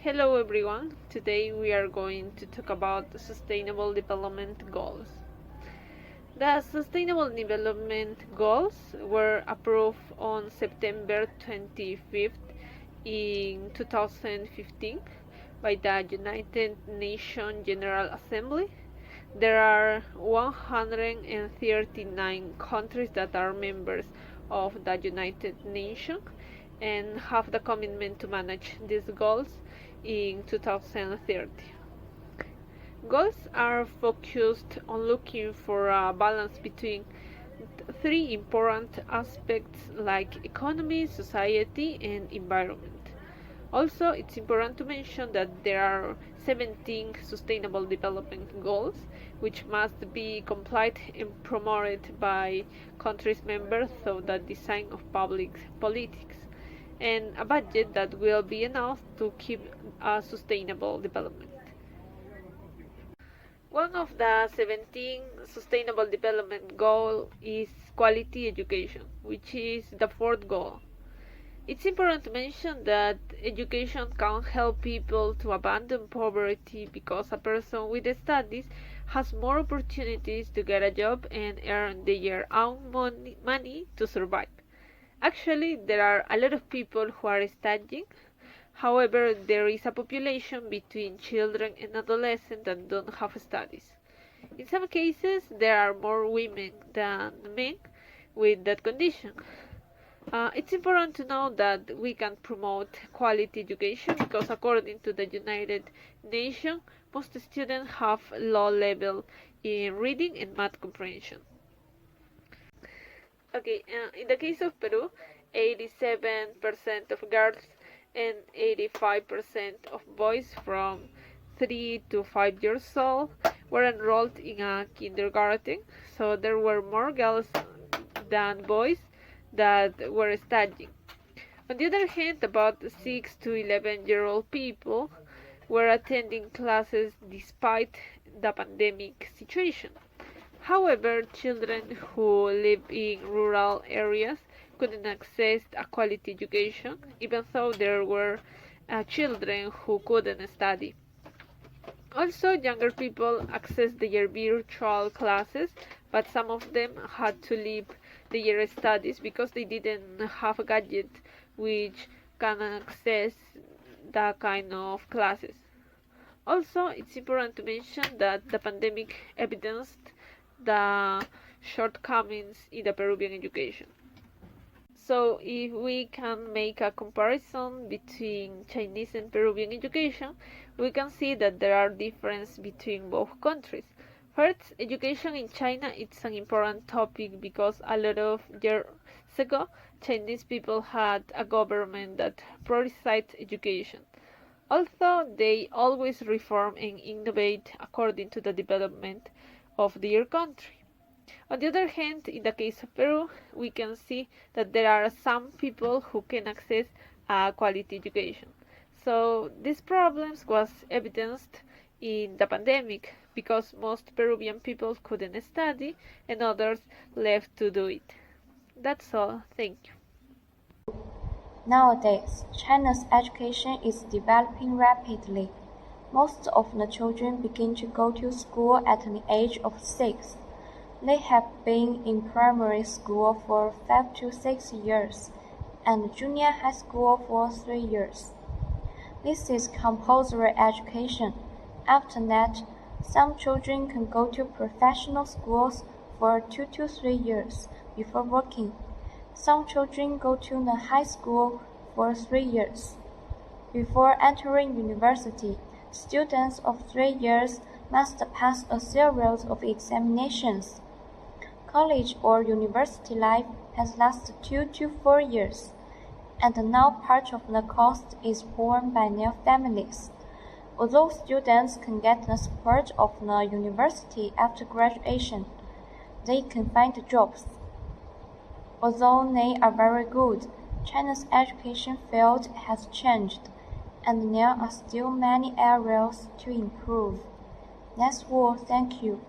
Hello everyone. Today we are going to talk about the Sustainable Development Goals. The Sustainable Development Goals were approved on September 25th in 2015 by the United Nations General Assembly. There are 139 countries that are members of the United Nations and have the commitment to manage these goals in 2030. Goals are focused on looking for a balance between three important aspects like economy, society, and environment. Also, it's important to mention that there are 17 Sustainable Development Goals, which must be complied and promoted by countries members through the design of public politics, and a budget that will be enough to keep a sustainable development. One of the 17 Sustainable Development Goals is quality education, which is the fourth goal. It's important to mention that education can help people to abandon poverty because a person with studies has more opportunities to get a job and earn their own money to survive. Actually, there are a lot of people who are studying. However, there is a population between children and adolescents that don't have studies. In some cases, there are more women than men with that condition. It's important to know that we can promote quality education because according to the United Nations, most students have low level in reading and math comprehension. Okay, in the case of Peru, 87% of girls and 85% of boys from 3 to 5 years old were enrolled in a kindergarten, so there were more girls than boys that were studying. On the other hand, about 6 to 11-year-old people were attending classes despite the pandemic situation. However, children who live in rural areas couldn't access a quality education, even though there were children who couldn't study. Also, younger people accessed their virtual classes, but some of them had to leave their studies because they didn't have a gadget which can access that kind of classes. Also, it's important to mention that the pandemic evidenced the shortcomings in the Peruvian education. So if we can make a comparison between Chinese and Peruvian education, we can see that there are differences between both countries. First, education in China is an important topic because a lot of years ago, Chinese people had a government that prioritized education. Although they always reform and innovate according to the development of their country. On the other hand, in the case of Peru, we can see that there are some people who can access a quality education. So these problems was evidenced in the pandemic because most Peruvian people couldn't study and others left to do it. That's all. Thank you. Nowadays, China's education is developing rapidly. Most of the children begin to go to school at the age of 6. They have been in primary school for 5 to 6 years and junior high school for 3 years. This is compulsory education. After that, some children can go to professional schools for 2 to 3 years before working. Some children go to the high school for 3 years. Before entering university, students of 3 years must pass a series of examinations. College or university life has lasted 2 to 4 years, and now part of the cost is borne by their families. Although students can get the support of the university after graduation, they can find jobs. Although they are very good, China's education field has changed, and there are still many areas to improve. That's all. Thank you.